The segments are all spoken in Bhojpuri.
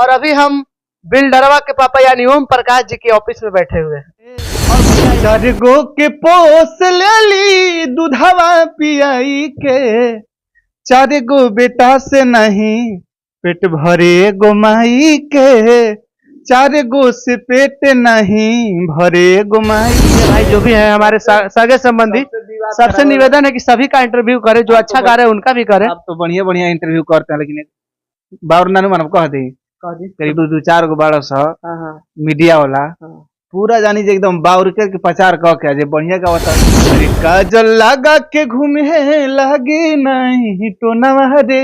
और अभी हम बिल्डरवा के पापा यानी ओम प्रकाश जी के ऑफिस में बैठे हुए हैं। चार गो के पोस ले ली दूधवा पियाई के, चार गो बेटा से नहीं पेट भरे गो माई के, चार गो से पेट नहीं भरे गो माई। भाई जो भी है हमारे सगे संबंधी सबसे निवेदन है कि सभी का इंटरव्यू करे, जो अच्छा गा रहे हैं उनका भी करे। आप तो बढ़िया बढ़िया इंटरव्यू करते हैं, लेकिन बावर नानू मानव कह दी करीब दो चार गो बारह सौ मीडिया वाला पूरा जानी जे एकदम बावर के प्रचार कह के जे बढ़िया का बता। अरे काजल लगा के घूमे लगे नहीं तो नवरे,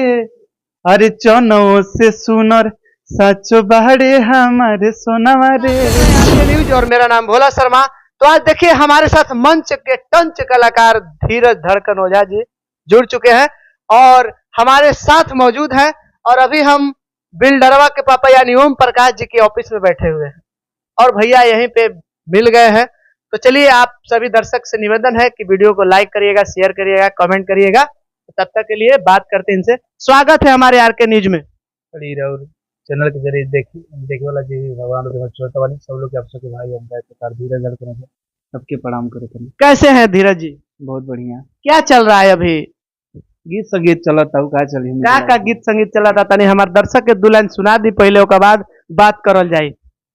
अरे चनो से सुनर सचो बाड़े हमारे सोनवा रे। न्यूज और मेरा नाम भोला शर्मा। तो आज देखिए हमारे साथ मंच के टंच कलाकार धीरज धड़कन ओझा जी जुड़ चुके हैं और हमारे साथ मौजूद हैं। और अभी हम बिल्डरवा के पापा यानी ओम प्रकाश जी के ऑफिस में बैठे हुए हैं और भैया यहीं पे मिल गए हैं। तो चलिए, आप सभी दर्शक से निवेदन है कि वीडियो को लाइक करिएगा, शेयर करिएगा, कमेंट करिएगा। तो तब तक के लिए बात करते हैं इनसे। स्वागत है हमारे आर के न्यूज में। चैनल के जरिए देखे वाला जी भगवान छोटा वाले सब लोग आप सबके भाई हम धीरज धड़कन सबके प्रणाम करे थे। कैसे हैं धीरज जी? बहुत बढ़िया। क्या चल रहा है अभी? गीत संगीत चलत था, का चली क्या का गीत संगीत चला था? तनी हमारे दर्शक के दुल्हन सुना दी पहले, ओकर बाद बात करल जाई।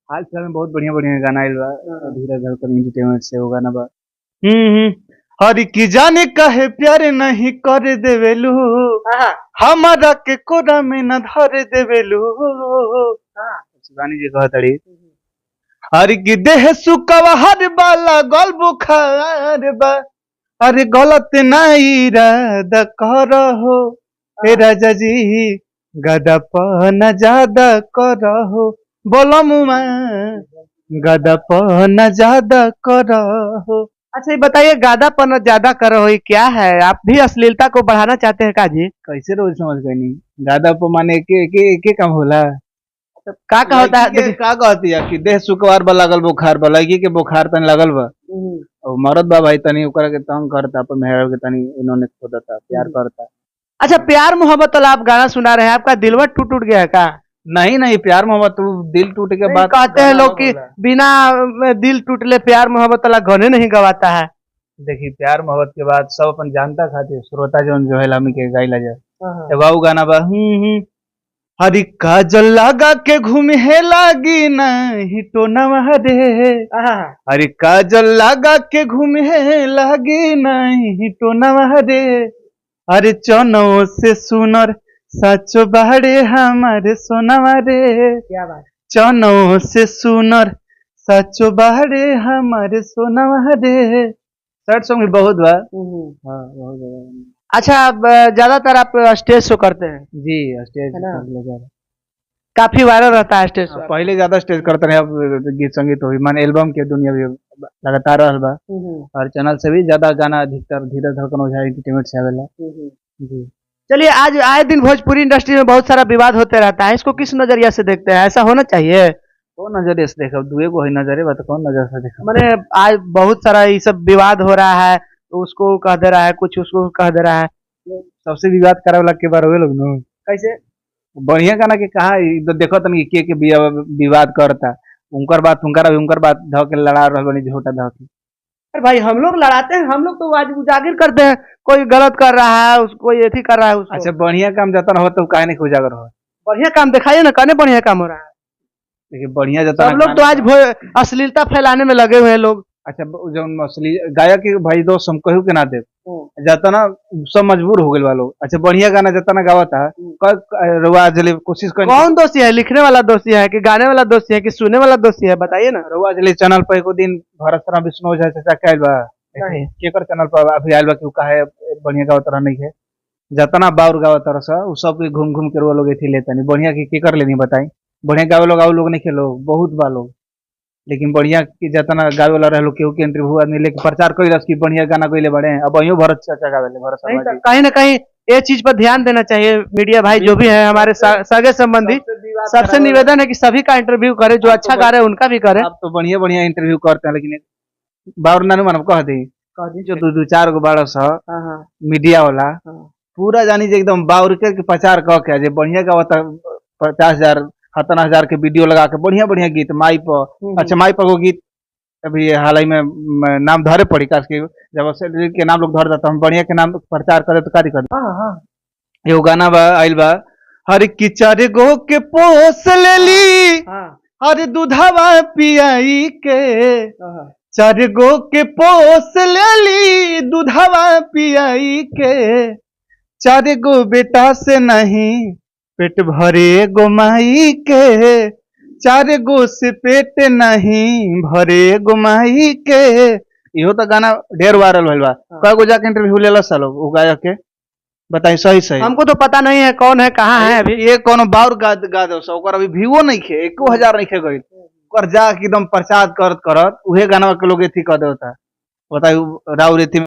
हाल फिलहाल में बहुत बढ़िया बढ़िया गाना आइल बा धीरज धड़कन एंटरटेनमेंट से, वो गाना बा हरि की जाने कहे प्यारे नहीं कर देवेलू, हमारा के कोरा में न धर देवेलू। शिवानी जी कहतड़ी हरि की देह सुकवा हर बाला गल बुखार बा, अरे गलत नहीं इरादा करहो हे राजा जी, गदा पन ज्यादा करहो बोलो मुआ, गदा पन ज्यादा करहो। अच्छा ये बताइए, गादापन ज्यादा कर रहे हो क्या है? आप भी अश्लीलता को बढ़ाना चाहते हैं का जी? कैसे रोज समझ गए नहीं? गादा पर माने के काम होला का होता है? देखिए का कहती है कि देह सुकवार बा लागल बुखार बा, लड़की के बुखार तन लगल बा और मरद बा भाई तनी ओकरा के तंग करता, अपन मेहरा के तनी इन्होंने खोदता प्यार करता। अच्छा, प्यार मोहब्बत वाला आप गाना सुना रहे हैं, आपका दिलवा टूट गया है का? नहीं प्यार मोहब्बत दिल टूट के बाद कहते हैं लोग कि बिना दिल टूटले प्यार मोहब्बत वाला गाने नहीं गवाता है। देखिए प्यार मोहब्बत के बाद सब अपन जानता खातिर श्रोता जो है लामी के गाइला जाए बाबू गाना बा हरी काजल लगा के घूमे लागी नहीं तो नवरे, हरी काजल लगा के घूमे लागी नहीं तो नवरे, अरे चनो से सुनर सचो बाड़े हमारे सोनवा रे। क्या बात? चनो से सुनर सचो बाड़े हमारे सोनवा रे। शर्ट सॉन्ग भी बहुत बा। हाँ बहुत। अच्छा, ज्यादातर आप स्टेज शो करते हैं? जी स्टेज काफी वायरल रहता है स्टेज शो। पहले ज्यादा स्टेज करते हैं, अब गीत संगीत हो माने एल्बम के दुनिया भी लगातार रहल बा और चैनल से भी ज्यादा गाना अधिकतर धीरज धड़कन ओझा एंटरटेनमेंट से आवेला। जी चलिए, आज आए दिन भोजपुरी इंडस्ट्री में बहुत सारा विवाद होते रहता है, इसको किस नजरिया से देखते हैं? ऐसा होना चाहिए? कौन नजरिए से देखा? दुए को ही नजरे बा तो कौन नजर से देखा? मैंने आज बहुत सारा ये सब विवाद हो रहा है, उसको कह दे रहा है कुछ, उसको कह दे रहा है। सबसे विवाद करे वाला के बार हुए लोग न कैसे? बढ़िया गाना के कहा देखो तनी के विवाद करता, उनकर बात उनकर बात ध के लड़ा रहल बनी झोटा ध के। अरे भाई, हम लोग लड़ाते हैं, हम लोग तो आज उजागर करते हैं, कोई गलत कर रहा है उसको ये कर रहा है उसको। अच्छा बढ़िया काम जतन हो तो काहे नहीं उजागर हो? बढ़िया काम दिखाइए ना, कने बढ़िया काम हो रहा है। देखिए बढ़िया जतन सब लोग तो आज अश्लीलता फैलाने में लगे हुए हैं लोग। अच्छा जो असली गायक के भाई दोस्त हम कहू के ना दे जातना सब मजबूर हो गए वालों। अच्छा बढ़िया गाना जतना गावता रुआ जले कोशिश कर। कौन दोषी है? लिखने वाला दोषी है कि गाने वाला दोषी है कि सुनने वाला दोषी है? बताइए ना। रुआ जले चैनल पर एको दिन भरत शर्मा विष्णु ओझा चाचा के आइल बा, केकर चैनल पर अभी आइल बा कि काहे बढ़िया गावत नहीं है, जतना बाउर गावत रहा उ सब घूम घूम के रुआ लोग एथी लेता नहीं बढ़िया की केकर लेनी बताई? बढ़िया गावे लोग आउ लोग नहीं खेलो बहुत बा लोग, लेकिन बढ़िया की जतना गावे वाला रहे केहू के इंटरव्यू आदमी लेके प्रचार कइलस कि बढ़िया गाना कइले बड़े अब अहियो भरत चाचा गावेले भरत शर्मा जी। कहीं ना कहीं ये चीज पर ध्यान देना चाहिए मीडिया भाई, जो भी है हमारे सगे संबंधी सबसे निवेदन है कि सभी का इंटरव्यू करे, जो अच्छा गा रहे हैं उनका भी करे। आप तो बढ़िया बढ़िया इंटरव्यू करते हैं, लेकिन बावर नानू मानव कह दी जो दो चार गो बारह सौ मीडिया वाला पूरा जानी जे एकदम बावर के प्रचार कह के जे बढ़िया गावता 50,000 17,000 के वीडियो लगा के बढ़िया बढ़िया गीत माई पर। अच्छा माई पर वो गीत अभी हाल ही में नाम धरे पड़ी काश के जब से के नाम लोग धर देता हम बढ़िया के नाम प्रचार करे तो कार्य कर एगो गाना बा आइल बा हर की 4 गो के पोस लेली हर दूधवा पियाई के 4 गो के पोस लेली दूधवा पियाई के 4 गो बेटा से नहीं पेट भरे गो माई के 4 गो से पेट नहीं भरे गो माई के। इहो तो गाना ढेर वायरल भइल बा। कई गो जाके इंटरव्यू लेला सालो वो गायक के बताई सही सही हमको तो पता नहीं है कौन है कहाँ है अभी। ये कोनो बाउर गा दो सो ओकर अभी व्यूओ नहीं खे 1000 नहीं खे गई ओकर जा एकदम प्रचार करत करत उहे गाना के लोग एथी कर देता बताई राउर एथी